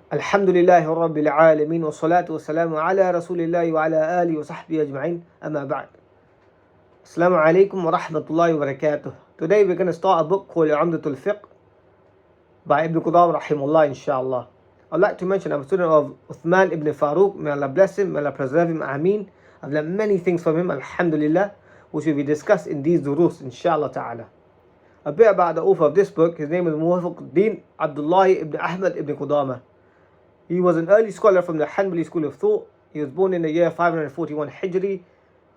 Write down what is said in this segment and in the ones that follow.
Alhamdulillahi Rabbil Alameen wa salatu wa salamu ala Rasulillahi wa ala alihi wa sahbihi ajma'in, amma ba'd. Assalamu alaikum wa rahmatullahi wa barakatuh. Today we're going to start a book called Umdatul Fiqh by Ibn Qudam rahimullah, inshallah. I'd like to mention I'm a student of Uthman Ibn Farooq. May Allah bless him, may Allah preserve him, ameen. I've learned many things from him, alhamdulillah, which will be discussed in these durus, inshallah ta'ala. A bit about the author of this book. His name is Muwafiquddin Abdullah ibn Ahmad ibn Qudama. He was an early scholar from the Hanbali school of thought. He was born in the year 541 Hijri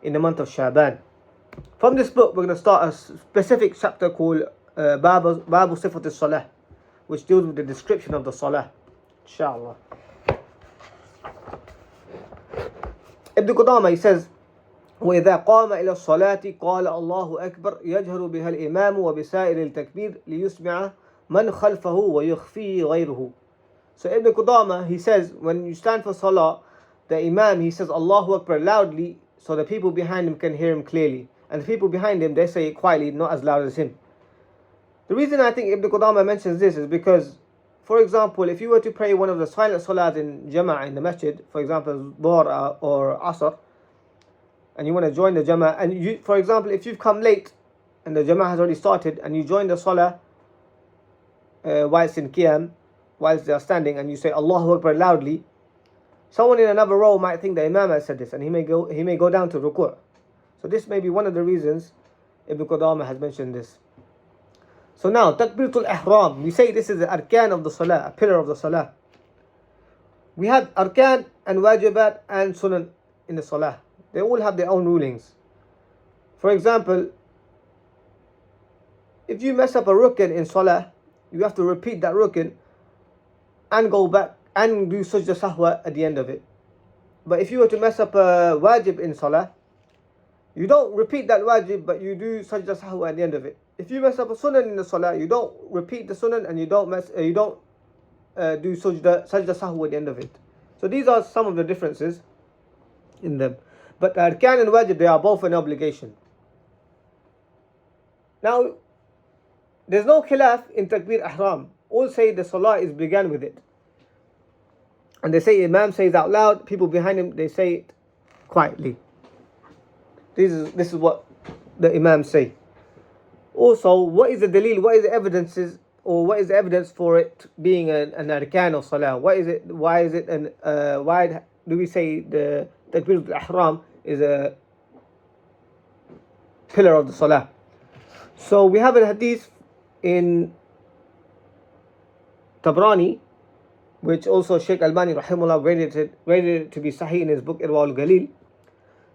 in the month of Shaban. From this book, we're going to start a specific chapter called Babu Sifat al-Salah, which deals with the description of the Salah, inshallah. Ibn Qudama, he says, وإذا قام إلى الصلاة قال الله أكبر يجهر بها الإمام وبسائر التكبير ليسمع من خلفه ويخفي غيره. So Ibn Qudama, he says, when you stand for Salah, the Imam, he says Allahu Akbar loudly so the people behind him can hear him clearly. And the people behind him, they say it quietly, not as loud as him. The reason I think Ibn Qudama mentions this is because, for example, if you were to pray one of the silent Salahs in Jama'ah in the masjid, for example, Dhuhr or Asr, and you want to join the Jama'ah, and you, for example, if you've come late and the Jama'ah has already started and you join the Salah whilst in Qiyam, whilst they are standing, and you say Allahu Akbar loudly, someone in another row might think the Imam has said this, and he may go down to ruku'. So this may be one of the reasons Ibn Qudama has mentioned this. So now, Takbiratul Ihram, we say this is the arkan of the Salah, a pillar of the Salah. We have arkan and wajibat and sunan in the Salah. They all have their own rulings. For example, if you mess up a rukn in Salah, you have to repeat that rukn and go back and do sajda sahwa at the end of it. But if you were to mess up a wajib in Salah, you don't repeat that wajib, but you do sajda sahwa at the end of it. If you mess up a sunan in the Salah, you don't repeat the sunan and you don't do sajda sahwa at the end of it. So these are some of the differences in them. But arkan and wajib, they are both an obligation. Now, there's no khilaf in takbir ihram. All say the Salah is began with it. And they say Imam says out loud, people behind him, they say it quietly. This is what the Imams say. Also, what is the dalil, what is the evidences, or what is the evidence for it being an arkan of Salah? Why do we say the takbir al-ihram is a pillar of the Salah? So we have a hadith in Tabrani, which also Shaykh Albani rahimahullah graded it to be sahih in his book Irwa al-Galil.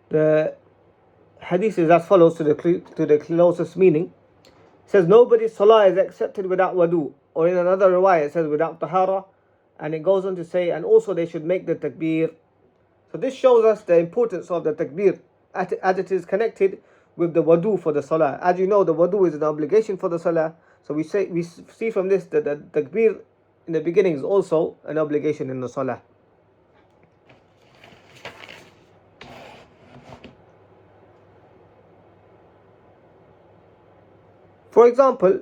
The hadith is as follows to the closest meaning. It says, nobody's salah is accepted without wudu, or in another riwayah it says without tahara, and it goes on to say, and also they should make the takbir. So this shows us the importance of the takbir as it is connected with the wudu for the salah. As you know, the wudu is an obligation for the salah. So we see from this that the takbir in the beginning is also an obligation in the Salah. For example,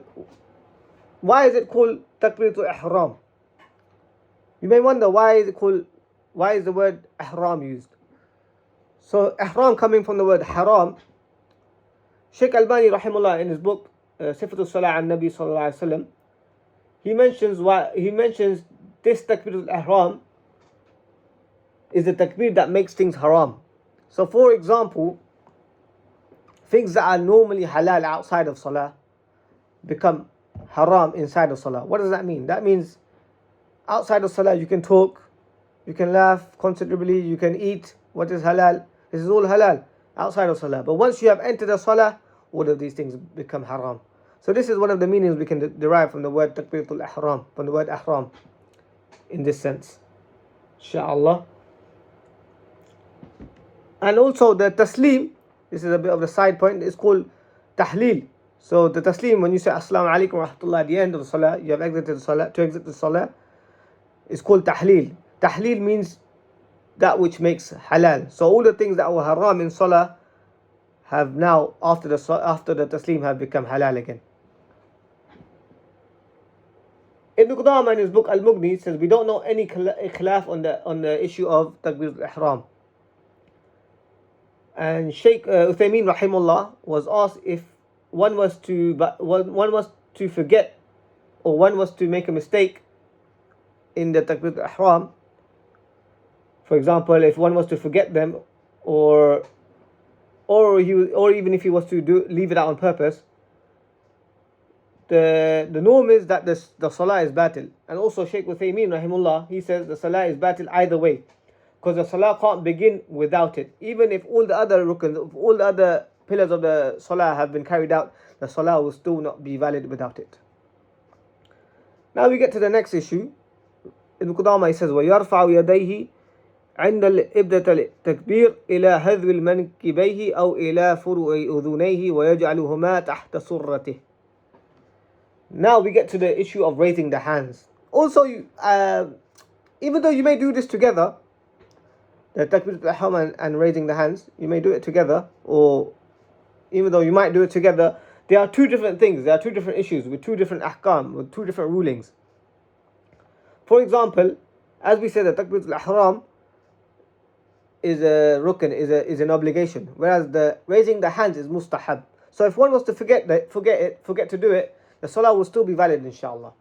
why is it called Takbiratul Ihram? You may wonder why is the word Ihram used? So Ihram coming from the word Haram. Shaykh Albani rahimahullah in his book Sifatul Salah an Nabi sallallahu alaihi wasallam, he mentions this takbir al-ihram is the takbir that makes things haram. So for example, things that are normally halal outside of salah become haram inside of salah. What does that mean? That means outside of salah you can talk, you can laugh considerably, you can eat what is halal. This is all halal outside of salah. But once you have entered the salah, all of these things become haram. So this is one of the meanings we can derive from the word Takbiratul Ihram, from the word Ihram, in this sense, inshallah. And also the Taslim, this is a bit of the side point, is called Tahleel. So the Taslim, when you say Assalamu alaikum wa rahmatullah at the end of the Salah, you have exited the Salah, to exit the Salah, is called Tahleel. Tahleel means that which makes halal. So all the things that were haram in Salah have now, after the Taslim, have become halal again. Ibn Qudama in his book Al-Mughni says we don't know any khilaf on the issue of Takbir al-Ihram. And Shaykh Uthman rahimullah was asked if one was to forget or one was to make a mistake in the Takbir al-Ihram. For example, if one was to forget them, or even if he was to leave it out on purpose, the norm is that the salah is batil. And also Shaykh Uthaymin rahimullah, he says the salah is batil either way, because the salah can't begin without it. Even if all the other rukns, if all the other pillars of the salah have been carried out, the salah will still not be valid without it. Now we get to the next issue. Ibn Qudama, he says وَيَرْفَعُ يَدَيْهِ عند الإبدة التكبير إلى هذو المنكبيه أو إلى فروع أذنيه ويجعلهما تحت سرته. Now we get to the issue of raising the hands. Also, even though you may do this together, the takbir al-ihram and raising the hands, you may do it together, or even though you might do it together, there are two different things, there are two different issues with two different ahkam, with two different rulings. For example, as we said, the takbir al-ihram is a rukn, is an obligation, whereas the raising the hands is mustahab. So if one was to forget to do it, the salah will still be valid, inshallah.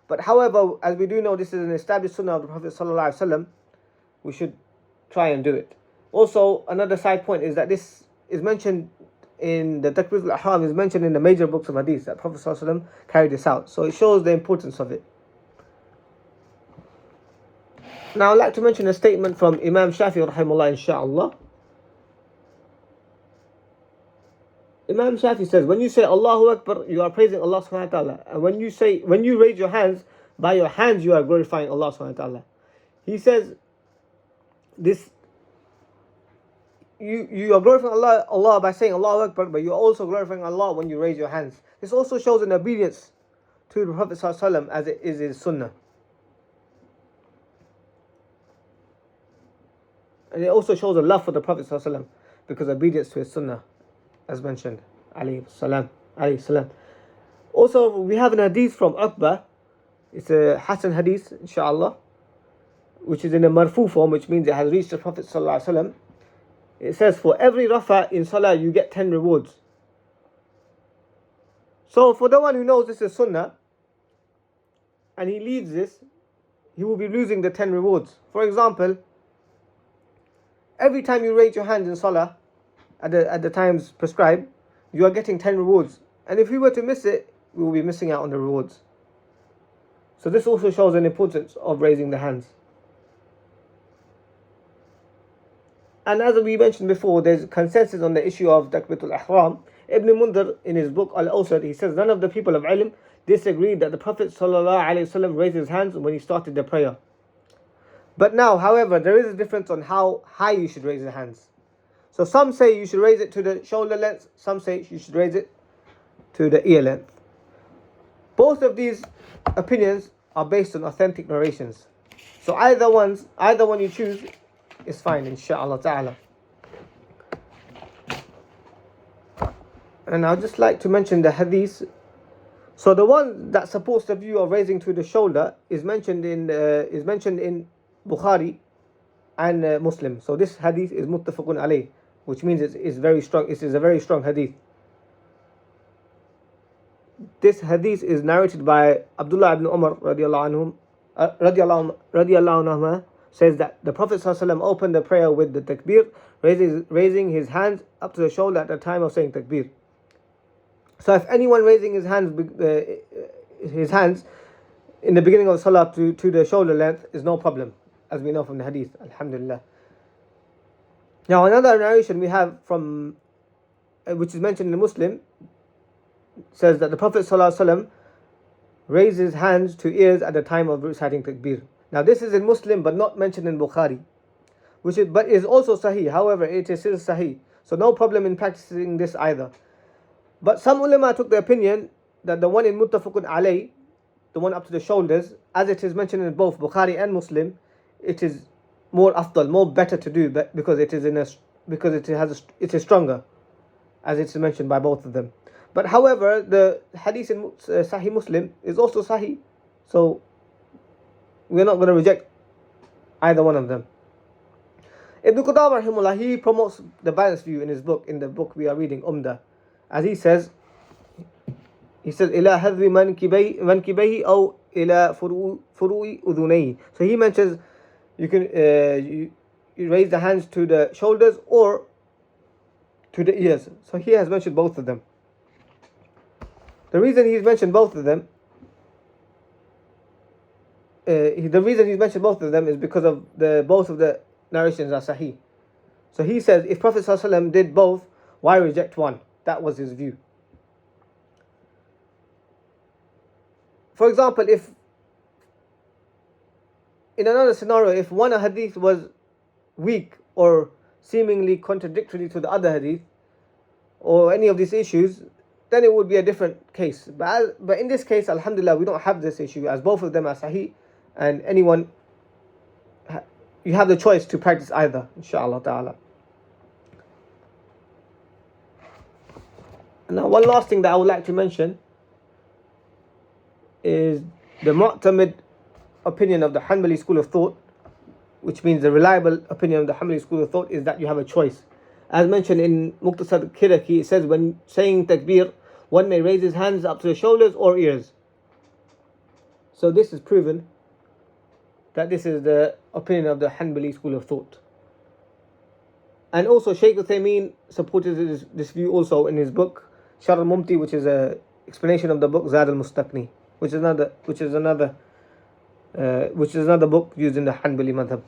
But however, as we do know, this is an established sunnah of the Prophet sallallahu alaihi wasallam, we should try and do it. Also, another side point is that this is mentioned in the Takbir al-Ihram, is mentioned in the major books of hadith, that Prophet sallallahu alaihi wasallam carried this out. So it shows the importance of it. Now I'd like to mention a statement from Imam Shafi rahimahullah, inshallah. Imam Shafi says, when you say Allahu Akbar, you are praising Allah subhanahu wa ta'ala. And when you raise your hands, by your hands you are glorifying Allah subhanahu wa ta'ala. He says, this, you are glorifying Allah by saying Allahu Akbar, but you are also glorifying Allah when you raise your hands. This also shows an obedience to the Prophet sallallahu alaihi wasallam, as it is his sunnah. And it also shows a love for the Prophet sallallahu alaihi wasallam, because obedience to his sunnah, as mentioned, alayhi salam. Also, we have an hadith from Uqba. It's a Hasan hadith, inshallah, which is in a marfu form, which means it has reached the Prophet sallallahu alaihi wasallam. It says, for every rafa in salah, you get 10 rewards. So for the one who knows this is sunnah, and he leaves this, he will be losing the 10 rewards. For example, every time you raise your hands in salah, at the times prescribed, you are getting 10 rewards. And if we were to miss it, we will be missing out on the rewards. So this also shows an importance of raising the hands. And as we mentioned before, there's consensus on the issue of Takbiratul Ihram. Ibn Mundhir, in his book Al-Awsat, he says none of the people of ilm disagreed that the Prophet ﷺ raised his hands when he started the prayer. But now, however, there is a difference on how high you should raise the hands. So some say you should raise it to the shoulder length, some say you should raise it to the ear length. Both of these opinions are based on authentic narrations. So either one you choose is fine, inshallah ta'ala. And I'd just like to mention the hadith. So the one that supports the view of raising to the shoulder is mentioned in Bukhari and Muslim. So this hadith is muttafaqun alayh, which means it's very strong. It is a very strong hadith. This hadith is narrated by Abdullah ibn Umar radiallahu anhuma, says that the Prophet ﷺ opened the prayer with the takbir, raising his hands up to the shoulder at the time of saying takbir. So if anyone raising his hands in the beginning of salah to the shoulder length is no problem, as we know from the hadith, alhamdulillah. Now another narration we have from, which is mentioned in Muslim, says that the Prophet ﷺ raised his hands to ears at the time of reciting takbir. Now this is in Muslim but not mentioned in Bukhari, but is also sahih. However, it is still sahih, so no problem in practicing this either. But some ulama took the opinion that the one in muttafaqun alayh, the one up to the shoulders, as it is mentioned in both Bukhari and Muslim, it is more afdal, more better to do, because it is stronger, as it is mentioned by both of them. But however, the hadith in Sahih Muslim is also sahih, So we're not going to reject either one of them. Ibn Qudamah rahimahullah, he promotes the balanced view in his book, in the book we are reading, Umdah, as he says إلى حذو منكبيه أو إلى فروع أذنيه. So he mentions you can you raise the hands to the shoulders or to the ears. So he has mentioned both of them. The reason he's mentioned both of them is because of both of the narrations are sahih. So he says if Prophet ﷺ did both, why reject one? That was his view. For example, if in another scenario, if one hadith was weak or seemingly contradictory to the other hadith or any of these issues, then it would be a different case. But in this case, alhamdulillah, we don't have this issue, as both of them are sahih, and anyone, you have the choice to practice either, inshallah ta'ala. Now, one last thing that I would like to mention is the mu'tamid opinion of the Hanbali school of thought, which means the reliable opinion of the Hanbali school of thought is that you have a choice. As mentioned in Muqtasar Kiraki, it says when saying takbir, one may raise his hands up to the shoulders or ears. So this is proven that this is the opinion of the Hanbali school of thought. And also Shaykh Uthman supported this view also in his book Sharh al-Mumti, which is an explanation of the book Zad al-Mustaqni, which is another book used in the Hanbali madhab.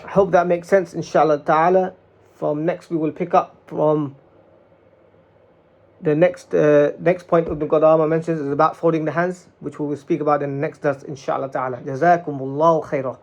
I hope that makes sense, inshallah ta'ala. From next we will pick up from the next point Ibn Qudamah mentions is about folding the hands, which we will speak about in the next dars, inshallah ta'ala. Jazakumullahu khairah.